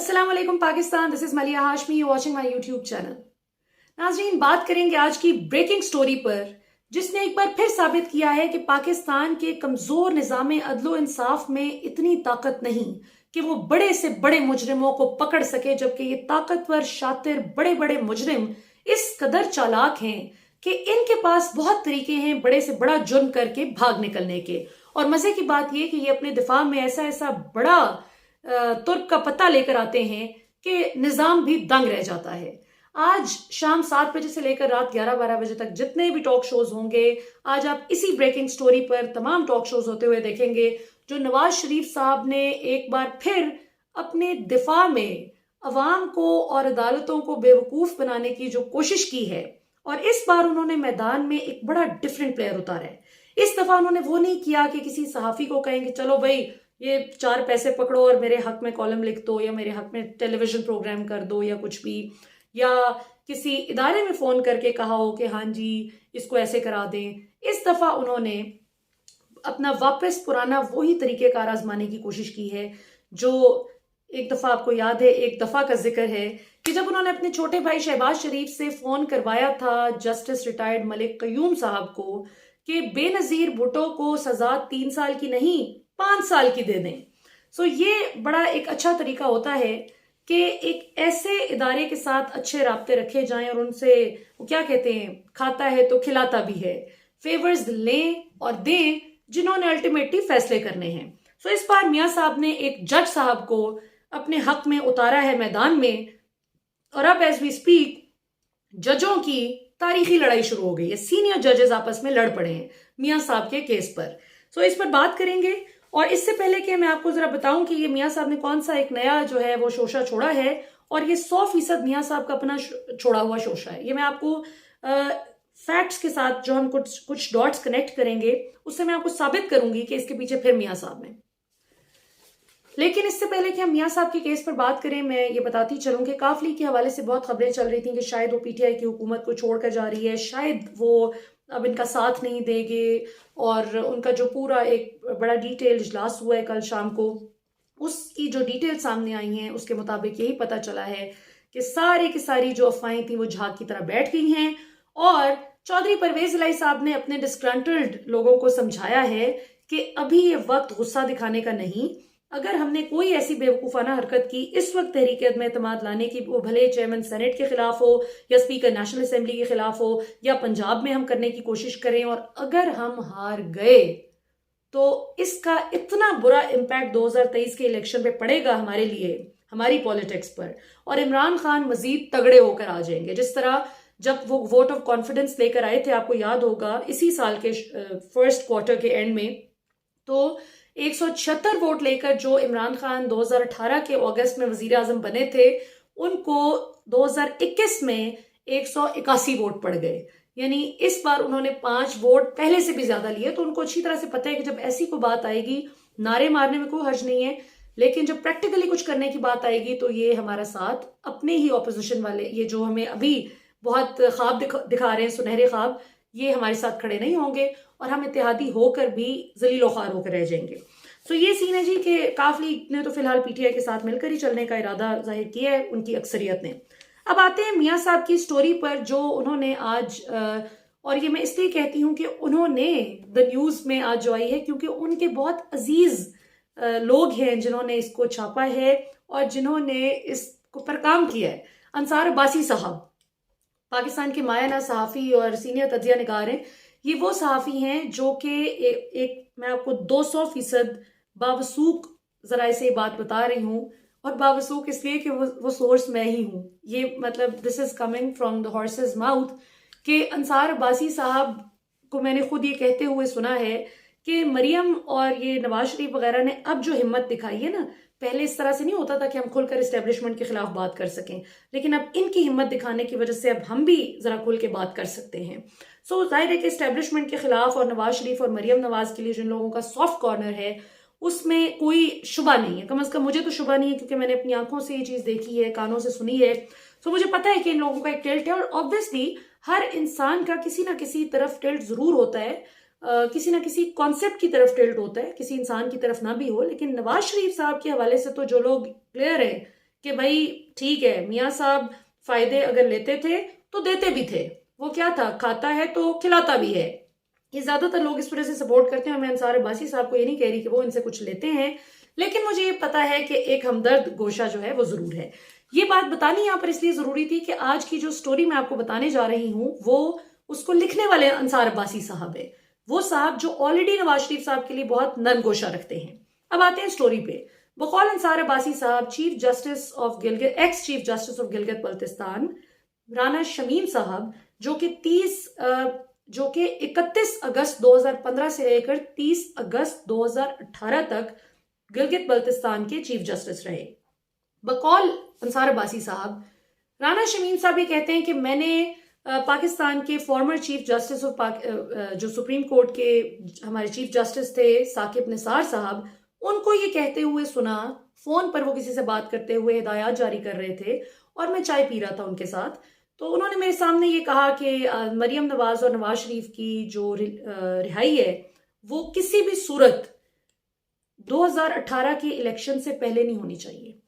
अस्सलाम वालेकुम Pakistan, this is मलिया Hashmi, you watching my YouTube channel. नाज़रीन, बात करेंगे आज की ब्रेकिंग स्टोरी पर, जिसने एक बार फिर साबित किया है कि पाकिस्तान के कमजोर निज़ाम अदलो इंसाफ में इतनी ताकत नहीं कि वो बड़े से बड़े मुजरिमों को पकड़ सके, जबकि ये ताकतवर शातिर बड़े बड़े मुजरिम इस कदर चालाक हैं कि इनके पास बहुत तरीके हैं बड़े से बड़ा जुर्म करके भाग निकलने के। और मजे की बात यह कि ये अपने दिफा में ऐसा ऐसा बड़ा तुर्क का पता लेकर आते हैं कि निजाम भी दंग रह जाता है। आज शाम 7 बजे से लेकर रात 11-12 बजे तक जितने भी टॉक शोज होंगे, आज आप इसी ब्रेकिंग स्टोरी पर तमाम टॉक शोज होते हुए देखेंगे, जो नवाज शरीफ साहब ने एक बार फिर अपने दिफा में अवाम को और अदालतों को बेवकूफ बनाने की जो कोशिश की है, और इस बार उन्होंने मैदान में एक बड़ा डिफरेंट प्लेयर उतारा है। इस दफा उन्होंने वो नहीं किया कि किसी सहाफी को कहेंगे चलो भाई ये 4 पैसे पकड़ो और मेरे हक में कॉलम लिख दो, या मेरे हक में टेलीविजन प्रोग्राम कर दो, या कुछ भी, या किसी इदारे में फोन करके कहा हो कि हाँ जी इसको ऐसे करा दें। इस दफा उन्होंने अपना वापस पुराना वही तरीकेकार आजमाने की कोशिश की है, जो एक दफा आपको याद है, एक दफा का जिक्र है कि जब उन्होंने अपने छोटे भाई शहबाज शरीफ से फोन करवाया था जस्टिस रिटायर्ड मलिक कयूम साहब को कि बेनजीर भुट्टो को सजा 3 साल की नहीं 5 साल की दे दें। सो ये बड़ा एक अच्छा तरीका होता है कि एक ऐसे इदारे के साथ अच्छे राब्ते रखे जाएं और उनसे, वो क्या कहते हैं, खाता है तो खिलाता भी है, फेवर्स लें और दें जिन्होंने अल्टीमेटली फैसले करने हैं। सो इस बार मियां साहब ने एक जज साहब को अपने हक में उतारा है मैदान में, और अब एज वी स्पीक जजों की तारीखी लड़ाई शुरू हो गई है। सीनियर जजेस आपस में लड़ पड़े हैं मियां साहब के केस पर। सो इस पर बात करेंगे, और इससे पहले कि मैं आपको जरा बताऊं कि ये मियां साहब ने कौन सा एक नया जो है वो शोशा छोड़ा है, और ये 100% मियां साहब का अपना छोड़ा हुआ शोशा है। ये मैं आपको फैक्ट्स के साथ जो हम कुछ डॉट्स कनेक्ट करेंगे उससे मैं आपको साबित करूंगी कि इसके पीछे फिर मियां साहब हैं। लेकिन इससे पहले कि हम मियां साहब के केस पर बात करें, मैं ये बताती चलूं कि काफली के हवाले से बहुत खबरें चल रही थी कि शायद वो पीटीआई की हुकूमत को छोड़कर जा रही है, शायद वो अब इनका साथ नहीं देंगे, और उनका जो पूरा एक बड़ा डिटेल इजलास हुआ है कल शाम को, उसकी जो डिटेल सामने आई हैं उसके मुताबिक यही पता चला है कि सारी की सारी जो अफवाहें थी वो झाग की तरह बैठ गई हैं, और चौधरी परवेज इलाही साहब ने अपने डिस्ग्रंटल्ड लोगों को समझाया है कि अभी ये वक्त गुस्सा दिखाने का नहीं। अगर हमने कोई ऐसी बेवकूफाना हरकत की इस वक्त तहरीक अदम एतमाद लाने की, वो भले चेयरमैन सेनेट के खिलाफ हो या स्पीकर नेशनल असेंबली के खिलाफ हो या पंजाब में हम करने की कोशिश करें, और अगर हम हार गए तो इसका इतना बुरा इम्पैक्ट 2023 के इलेक्शन पे पड़ेगा हमारे लिए, हमारी पॉलिटिक्स पर, और इमरान खान मजीद तगड़े होकर आ जाएंगे। जिस तरह जब वो वोट ऑफ कॉन्फिडेंस लेकर आए थे, आपको याद होगा इसी साल के फर्स्ट क्वार्टर के एंड में, तो 176 वोट लेकर जो इमरान खान 2018 के अगस्त में वजीर आजम बने थे, उनको 2021 में 181 वोट पड़ गए। यानी इस बार उन्होंने 5 वोट पहले से भी ज्यादा लिए। तो उनको अच्छी तरह से पता है कि जब ऐसी कोई बात आएगी, नारे मारने में कोई हर्ज नहीं है, लेकिन जब प्रैक्टिकली कुछ करने की बात आएगी तो ये हमारा साथ अपने ही ऑपोजिशन वाले, ये जो हमें अभी बहुत ख्वाब दिखा रहे हैं, सुनहरे ख्वाब, ये हमारे साथ खड़े नहीं होंगे, और हम इत्तेहादी होकर भी जलीलो ख्वार होकर रह जाएंगे। तो ये सीन है जी कि काफली ने तो फिलहाल पीटीआई के साथ मिलकर ही चलने का इरादा जाहिर किया है उनकी अक्सरियत ने। अब आते हैं मियां साहब की स्टोरी पर, जो उन्होंने आज, और ये मैं इसलिए कहती हूं कि उन्होंने द न्यूज में आज जो आई है क्योंकि उनके बहुत अजीज लोग हैं जिन्होंने इसको छापा है और जिन्होंने इस पर काम किया है। अंसार अब्बासी साहब पाकिस्तान के मायाना सहाफ़ी और सीनियर तजिया निगार हैं। ये वो सहाफ़ी हैं जो कि एक मैं आपको 200% बावसूख जराए से बात बता रही हूँ, और बावसूख इसलिए कि वो सोर्स मैं ही हूँ। ये मतलब this is coming from the horses mouth कि अंसार अब्बासी साहब को मैंने खुद ये कहते हुए सुना है कि मरियम और ये नवाज शरीफ वगैरह ने अब जो हिम्मत दिखाई है ना, पहले इस तरह से नहीं होता था कि हम खुलकर इस्टेब्लिशमेंट के खिलाफ बात कर सकें, लेकिन अब इनकी हिम्मत दिखाने की वजह से अब हम भी जरा खुल के बात कर सकते हैं। सो जाहिर है कि इस्टेब्लिशमेंट के खिलाफ और नवाज शरीफ और मरियम नवाज के लिए जिन लोगों का सॉफ्ट कॉर्नर है उसमें कोई शुबा नहीं है। कम अज कम मुझे तो शुबा नहीं है, क्योंकि मैंने अपनी आंखों से ये चीज देखी है, कानों से सुनी है। सो मुझे पता है कि इन लोगों का एक टिल्ट है, और ऑब्वियसली हर इंसान का किसी ना किसी तरफ टिल्ट जरूर होता है, किसी ना किसी कॉन्सेप्ट की तरफ टिल्ट होता है, किसी इंसान की तरफ ना भी हो। लेकिन नवाज शरीफ साहब के हवाले से तो जो लोग क्लियर है कि भाई ठीक है, मियाँ साहब फायदे अगर लेते थे तो देते भी थे, वो क्या था, खाता है तो खिलाता भी है। ये ज्यादातर लोग इस वजह से सपोर्ट करते हैं, और मैं अंसार अब्बासी साहब को ये नहीं कह रही कि वो इनसे कुछ लेते हैं, लेकिन मुझे ये पता है कि एक हमदर्द गोशा जो है वो जरूर है। ये बात बतानी यहाँ पर इसलिए जरूरी थी कि आज की जो स्टोरी मैं आपको बताने जा रही हूँ वो उसको लिखने वाले अंसार अब्बासी साहब है, वो साहब जो ऑलरेडी नवाज शरीफ साहब के लिए बहुत नरम गोशा रखते हैं। अब आते हैं स्टोरी पे। बकौल अंसार अब्बासी साहब chief justice of Gilgit, ex chief justice of Gilgit Baltistan Rana Shamim साहब, जो कि 31 अगस्त 2015 से लेकर 30 अगस्त 2018 तक गिलगित बल्तिस्तान के चीफ जस्टिस रहे। बकौल अंसार अब्बासी साहब, राना शमीम साहब ये कहते हैं कि मैंने पाकिस्तान के फॉर्मर चीफ जस्टिस ऑफ जो सुप्रीम कोर्ट के हमारे चीफ जस्टिस थे साकिब निसार साहब, उनको ये कहते हुए सुना, फोन पर वो किसी से बात करते हुए हिदायत जारी कर रहे थे और मैं चाय पी रहा था उनके साथ, तो उन्होंने मेरे सामने ये कहा कि मरियम नवाज और नवाज शरीफ की जो रिहाई है वो किसी भी सूरत 2018 के इलेक्शन से पहले नहीं होनी चाहिए।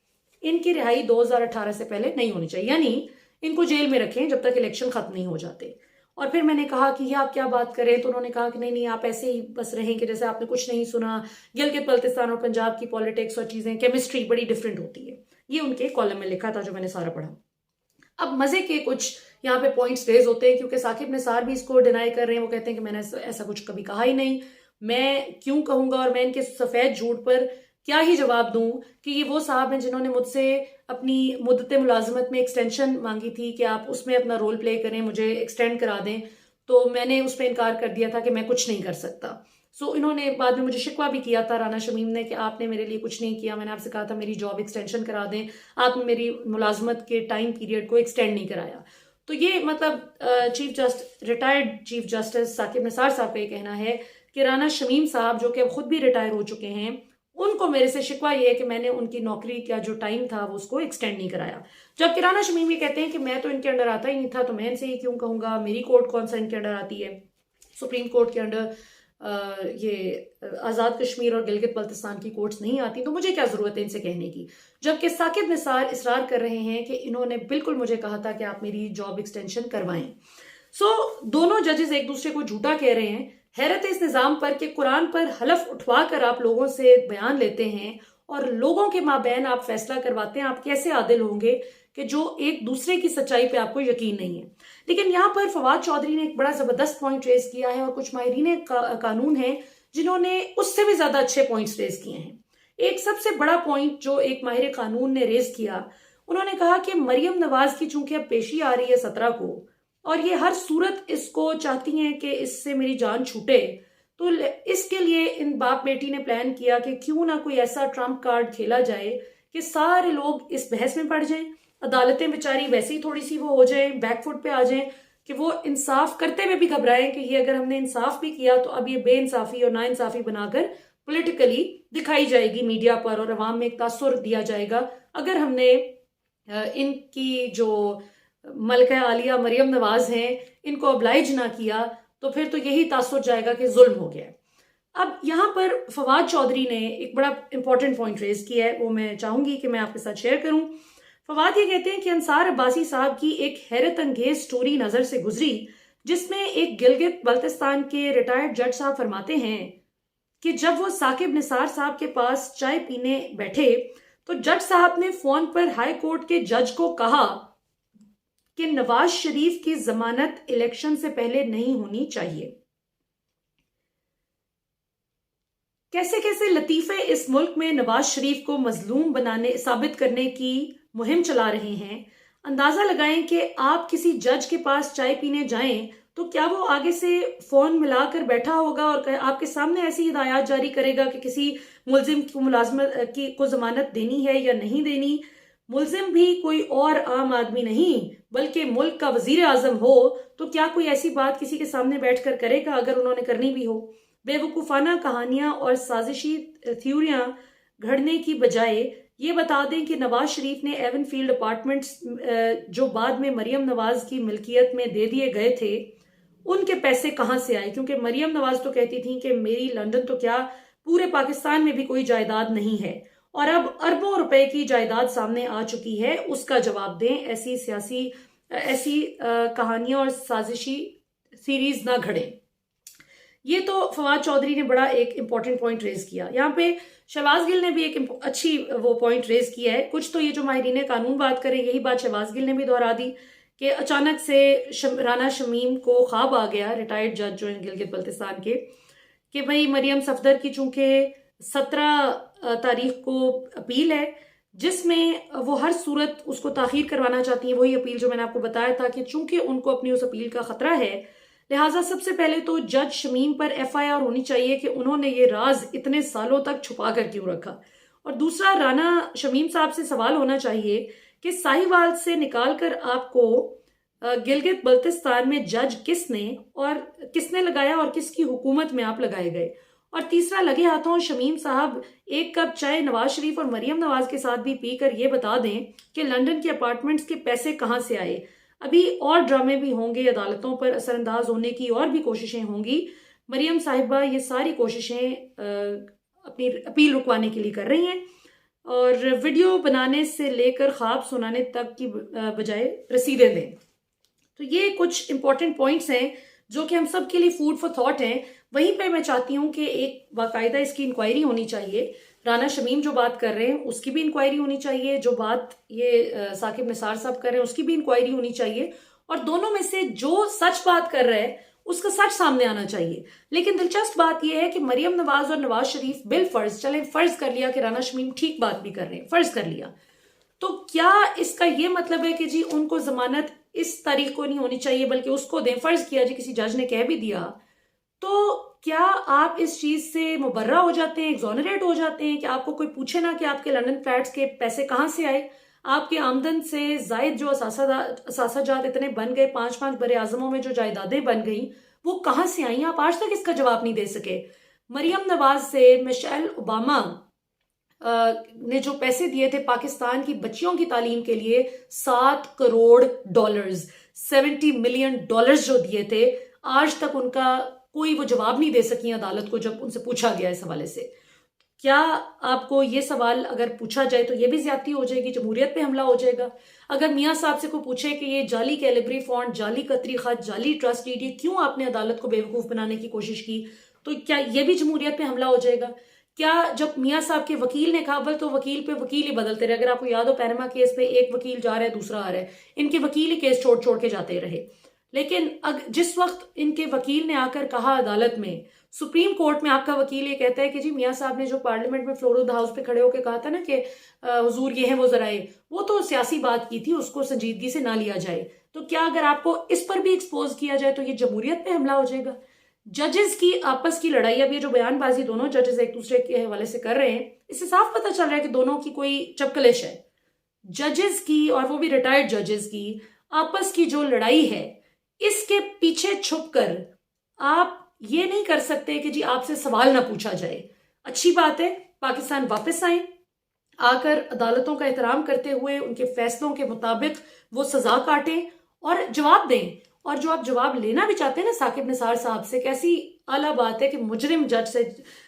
इनकी रिहाई 2018 से पहले नहीं होनी चाहिए, यानी इनको जेल में रखें जब तक इलेक्शन खत्म नहीं हो जाते। और फिर मैंने कहा कि ये आप क्या बात करें, तो उन्होंने कहा कि नहीं नहीं, आप ऐसे ही बस रहें कि जैसे आपने कुछ नहीं सुना। गिलगित बल्तिस्तान और पंजाब की पॉलिटिक्स और चीजें, केमिस्ट्री बड़ी डिफरेंट होती है। ये उनके कॉलम में लिखा था जो मैंने सारा पढ़ा। अब मजे के कुछ यहाँ पे पॉइंट्स रेज होते हैं, क्योंकि साकिब निसार भी इसको डिनाई कर रहे हैं। वो कहते हैं कि मैंने ऐसा कुछ कभी कहा ही नहीं, मैं क्यों कहूंगा, और मैं इनके सफेद झूठ पर क्या ही जवाब दूं कि ये वो साहब हैं जिन्होंने मुझसे अपनी मुद्दत मुलाजमत में एक्सटेंशन मांगी थी कि आप उसमें अपना रोल प्ले करें, मुझे एक्सटेंड करा दें, तो मैंने उस पर इनकार कर दिया था कि मैं कुछ नहीं कर सकता। सो इन्होंने बाद में मुझे शिकवा भी किया था राना शमीम ने कि आपने मेरे लिए कुछ नहीं किया, मैंने आपसे कहा था मेरी जॉब एक्सटेंशन करा दें, आपने मेरी मुलाजमत के टाइम पीरियड को एक्सटेंड नहीं कराया। तो ये मतलब retired chief justice Saqib Nisar साहब का ये कहना है कि राना शमीम साहब, जो कि अब खुद भी रिटायर हो चुके हैं, उनको मेरे से शिकवा ये है कि मैंने उनकी नौकरी का जो टाइम था वो उसको एक्सटेंड नहीं कराया। जबकि राना शमीम ये कहते हैं कि मैं तो इनके अंडर आता ही नहीं था, तो मैं इनसे ये क्यों कहूंगा, मेरी कोर्ट कौन सा इनके अंडर आती है, सुप्रीम कोर्ट के अंडर ये आज़ाद कश्मीर और गिलगित बल्तिस्तान की कोर्ट्स नहीं आती, तो मुझे क्या जरूरत है इनसे कहने की। जबकि साकिब निसार इसरार कर रहे हैं कि इन्होंने बिल्कुल मुझे कहा था कि आप मेरी जॉब एक्सटेंशन करवाएं। दोनों जजेस एक दूसरे को झूठा कह रहे हैं। हैरत है इस निजाम पर कि कुरान पर हलफ उठवा कर आप लोगों से बयान लेते हैं और लोगों के माबैन आप फैसला करवाते हैं। आप कैसे आदिल होंगे कि जो एक दूसरे की सच्चाई पे आपको यकीन नहीं है। लेकिन यहाँ पर फवाद चौधरी ने एक बड़ा जबरदस्त पॉइंट रेज किया है, और कुछ माहिरीन कानून हैं जिन्होंने उससे भी ज्यादा अच्छे पॉइंट्स रेज किए हैं। एक सबसे बड़ा पॉइंट जो एक माहिर कानून ने रेज किया, उन्होंने कहा कि मरियम नवाज की चूंकि अब पेशी आ रही है 17 को, और ये हर सूरत इसको चाहती हैं कि इससे मेरी जान छूटे, तो इसके लिए इन बाप बेटी ने प्लान किया कि क्यों ना कोई ऐसा ट्रम्प कार्ड खेला जाए कि सारे लोग इस बहस में पड़ जाएं, अदालतें बेचारी वैसे ही थोड़ी सी वो हो जाए, बैकफुट पे आ जाएं, कि वो इंसाफ करते हुए भी घबराएं कि ये अगर हमने इंसाफ भी किया तो अब ये बेइंसाफी और नाइंसाफी बनाकर पॉलिटिकली दिखाई जाएगी मीडिया पर, और अवाम में एक तासुर दिया जाएगा। अगर हमने इनकी जो मलका आलिया मरियम नवाज हैं इनको ऑब्लाइज ना किया, तो फिर तो यही तासुर जाएगा कि जुल्म हो गया। अब यहाँ पर फवाद चौधरी ने एक बड़ा इंपॉर्टेंट पॉइंट रेज किया है, वो मैं चाहूंगी कि मैं आपके साथ शेयर करूं। फवाद ये कहते हैं कि अंसार अब्बासी साहब की एक हैरत अंगेज स्टोरी नजर से गुजरी, जिसमें एक गिलगित बल्तिस्तान के रिटायर्ड जज साहब फरमाते हैं कि जब वो साकिब निसार साहब के पास चाय पीने बैठे तो जज साहब ने फोन पर हाई कोर्ट के जज को कहा कि नवाज शरीफ की जमानत इलेक्शन से पहले नहीं होनी चाहिए। कैसे कैसे लतीफे इस मुल्क में नवाज शरीफ को मजलूम बनाने साबित करने की मुहिम चला रहे हैं। अंदाजा लगाएं कि आप किसी जज के पास चाय पीने जाएं तो क्या वो आगे से फोन मिलाकर बैठा होगा और आपके सामने ऐसी हिदायत जारी करेगा कि किसी मुलजिम को मुलाजमत को जमानत देनी है या नहीं देनी। मुलजिम भी कोई और आम आदमी नहीं बल्कि मुल्क का वजीर आजम हो, तो क्या कोई ऐसी बात किसी के सामने बैठकर करेगा अगर उन्होंने करनी भी हो। बेवकूफाना कहानियां और साजिशी थ्योरियां घड़ने की बजाय ये बता दें कि नवाज शरीफ ने एवनफील्ड अपार्टमेंट्स जो बाद में मरियम नवाज की मिल्कियत में दे दिए गए थे, उनके पैसे कहां से आए। क्योंकि मरियम नवाज तो कहती थी कि मेरी लंदन तो क्या पूरे पाकिस्तान में भी कोई जायदाद नहीं है, और अब अरबों रुपए की जायदाद सामने आ चुकी है, उसका जवाब दें। ऐसी कहानियां और साजिशी सीरीज ना घड़ें। ये तो फवाद चौधरी ने बड़ा एक इंपॉर्टेंट पॉइंट रेज किया। यहाँ पे शहबाज गिल ने भी एक अच्छी वो पॉइंट रेज किया है। कुछ तो ये जो माहिरीन कानून बात करें, यही बात शहबाज गिल ने भी दोहरा दी कि अचानक से राना शमीम को ख्वाब आ गया, रिटायर्ड जज जो है गिलगित बल्तिस्तान के, कि भाई मरियम सफदर की चूंकि 17 तारीख को अपील है, जिसमें वो हर सूरत उसको ताखीर करवाना चाहती है। वही अपील जो मैंने आपको बताया था कि चूंकि उनको अपनी उस अपील का खतरा है, लिहाजा सबसे पहले तो जज शमीम पर FIR होनी चाहिए कि उन्होंने ये राज इतने सालों तक छुपा कर क्यों रखा। और दूसरा, राना शमीम साहब से सवाल होना चाहिए कि साहिवाल से निकालकर आपको गिलगित बल्तिस्तान में जज किसने लगाया और किसकी हुकूमत में आप लगाए गए। और तीसरा, लगे हाथों शमीम साहब एक कप चाय नवाज शरीफ और मरियम नवाज के साथ भी पीकर ये बता दें कि लंदन के अपार्टमेंट्स के पैसे कहां से आए। अभी और ड्रामे भी होंगे, अदालतों पर असरअंदाज होने की और भी कोशिशें होंगी। मरियम साहिबा ये सारी कोशिशें अपनी अपील रुकवाने के लिए कर रही हैं और वीडियो बनाने से लेकर ख्वाब सुनाने तक की बजाय रसीदें दें। तो ये कुछ इंपॉर्टेंट पॉइंट्स हैं जो कि हम सब के लिए फूड फॉर थॉट हैं। वहीं पे मैं चाहती हूँ कि एक बाकायदा इसकी इंक्वायरी होनी चाहिए। राना शमीम जो बात कर रहे हैं उसकी भी इंक्वायरी होनी चाहिए, जो बात ये साकिब निसार साहब कर रहे हैं उसकी भी इंक्वायरी होनी चाहिए, और दोनों में से जो सच बात कर रहे हैं उसका सच सामने आना चाहिए। लेकिन दिलचस्प बात यह है कि मरियम नवाज और नवाज शरीफ बिल फर्ज, चले फर्ज कर लिया कि राना शमीम ठीक बात भी कर रहे हैं, फर्ज कर लिया, तो क्या इसका ये मतलब है कि जी उनको जमानत इस तारीख को नहीं होनी चाहिए बल्कि उसको दें? फर्ज किया जी किसी जज ने कह भी दिया, तो क्या आप इस चीज से मुबर्रा हो जाते हैं, एग्जोनरेट हो जाते हैं कि आपको कोई पूछे ना कि आपके लंदन फ्लैट्स के पैसे कहां से आए? आपके आमदन से जायद जो असासाजात इतने बन गए, 5-5 बड़े आजमों में जो जायदादें बन गई, वो कहां से आई? आप आज तक इसका जवाब नहीं दे सके। मरियम नवाज से मिशेल ओबामा ने जो पैसे दिए थे पाकिस्तान की बच्चियों की तालीम के लिए, $7 करोड़, $70 मिलियन जो दिए थे, आज तक उनका कोई वो जवाब नहीं दे सकी अदालत को जब उनसे पूछा गया इस हवाले से। क्या आपको ये सवाल अगर पूछा जाए तो ये भी ज्यादती हो जाएगी, जमहूरियत पे हमला हो जाएगा? अगर मियाँ साहब से कोई पूछे कि ये जाली कैलिब्री फॉन्ट, जाली कतरी खत, जाली ट्रस्ट डीड, क्यों आपने अदालत को बेवकूफ बनाने की कोशिश की, तो क्या ये भी जमहूरियत पे हमला हो जाएगा? क्या जब मियाँ साहब के वकील ने कहा, तो वकील पे वकील ही बदलते रहे। अगर आपको याद हो पैनमा केस पे एक वकील जा रहा है दूसरा आ रहा है, इनके वकील ही केस छोड़ छोड़ के जाते रहे। लेकिन जिस वक्त इनके वकील ने आकर कहा अदालत में, सुप्रीम कोर्ट में आपका वकील ये कहता है कि जी मियाँ साहब ने जो पार्लियामेंट में फ्लोर ऑफ द हाउस पे खड़े होकर कहा था ना कि हुजूर ये है वो जराए, वो तो सियासी बात की थी, उसको संजीदगी से ना लिया जाए। तो क्या अगर आपको इस पर भी एक्सपोज किया जाए तो ये जमहूरियत पे हमला हो जाएगा? जजेस की आपस की लड़ाई, अब ये जो बयानबाजी दोनों जजेस एक दूसरे के हवाले से कर रहे हैं, इससे साफ पता चल रहा है कि दोनों की कोई चपकलिश है। जजेस की, और वो भी रिटायर्ड जजेस की आपस की जो लड़ाई है, इसके पीछे छुपकर आप ये नहीं कर सकते कि जी आपसे सवाल ना पूछा जाए। अच्छी बात है, पाकिस्तान वापस आए, आकर अदालतों का एहतराम करते हुए उनके फैसलों के मुताबिक वो सजा काटें और जवाब दें। और जो आप जवाब लेना भी चाहते हैं ना साकिब निसार साहब से, कैसी आला बात है कि मुजरिम जज से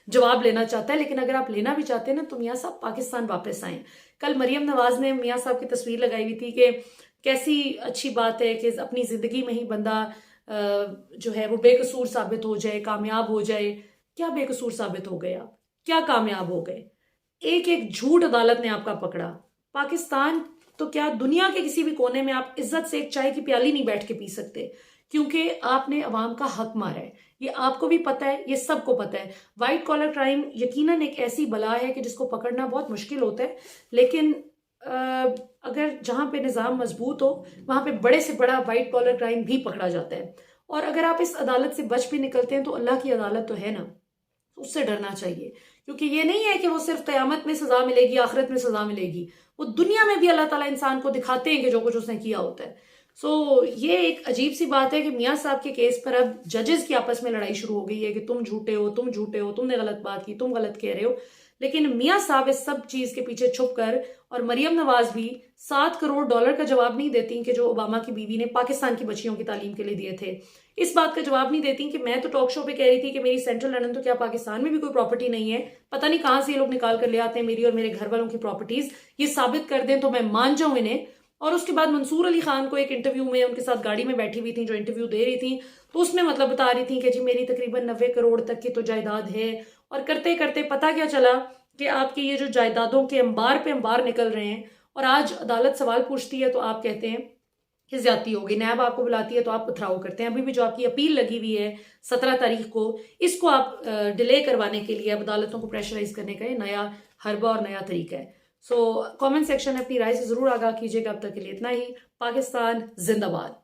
जवाब लेना चाहता है, लेकिन अगर आप लेना भी चाहते हैं ना तो मियाँ साहब पाकिस्तान वापस आए। कल मरियम नवाज ने मियाँ साहब की तस्वीर लगाई हुई थी कि कैसी अच्छी बात है कि अपनी जिंदगी में ही बंदा जो है वो बेकसूर साबित हो जाए, कामयाब हो जाए। क्या बेकसूर साबित हो गए आप? क्या कामयाब हो गए? एक एक झूठ अदालत ने आपका पकड़ा। पाकिस्तान तो क्या दुनिया के किसी भी कोने में आप इज्जत से एक चाय की प्याली नहीं बैठ के पी सकते, क्योंकि आपने अवाम का हक मारा है। ये आपको भी पता है, ये सबको पता है। व्हाइट कॉलर क्राइम यकीनन एक ऐसी बला है कि जिसको पकड़ना बहुत मुश्किल होता है, लेकिन अगर जहां पे निज़ाम मजबूत हो वहां पे बड़े से बड़ा व्हाइट कॉलर क्राइम भी पकड़ा जाता है। और अगर आप इस अदालत से बच भी निकलते हैं तो अल्लाह की अदालत तो है ना, उससे डरना चाहिए। क्योंकि ये नहीं है कि वो सिर्फ क़यामत में सजा मिलेगी, आखिरत में सजा मिलेगी, वो दुनिया में भी अल्लाह ताला इंसान को दिखाते हैं कि जो कुछ उसने किया होता है। सो ये एक अजीब सी बात है कि मियाँ साहब के केस पर अब जजेस की आपस में लड़ाई शुरू हो गई है कि तुम झूठे हो, तुम झूठे हो, तुमने गलत बात की, तुम गलत कह रहे हो। लेकिन मियां साहब इस सब चीज के पीछे छुप कर, और मरियम नवाज भी $7 करोड़ का जवाब नहीं देती कि जो ओबामा की बीवी ने पाकिस्तान की बच्चियों की तालीम के लिए दिए थे। इस बात का जवाब नहीं देती कि मैं तो टॉक शो पे कह रही थी कि मेरी सेंट्रल लंदन तो क्या पाकिस्तान में भी कोई प्रॉपर्टी नहीं है, पता नहीं कहां से ये लोग निकाल कर ले आते हैं मेरी और मेरे घर वालों की प्रॉपर्टीज, ये साबित कर दें तो मैं मान जाऊं इन्हें। और उसके बाद मंसूर अली खान को एक इंटरव्यू में उनके साथ गाड़ी में बैठी हुई थी जो इंटरव्यू दे रही थी, तो उसमें मतलब बता रही थी कि जी मेरी तकरीबन 90 करोड़ तक की तो जायदाद है। और करते करते पता क्या चला कि आपकी ये जो जायदादों के अंबार पे अंबार निकल रहे हैं, और आज अदालत सवाल पूछती है तो आप कहते हैं कि ज्यादती हो गई, नैब आपको बुलाती है तो आप पथराव करते हैं। अभी भी जो आपकी अपील लगी हुई है 17 तारीख को, इसको आप डिले करवाने के लिए, अब अदालतों को प्रेशराइज करने का ये नया हरबा और नया तरीका है। सो कमेंट सेक्शन में अपनी राय से जरूर आगाह कीजिएगा। अब तक के लिए इतना ही। पाकिस्तान जिंदाबाद।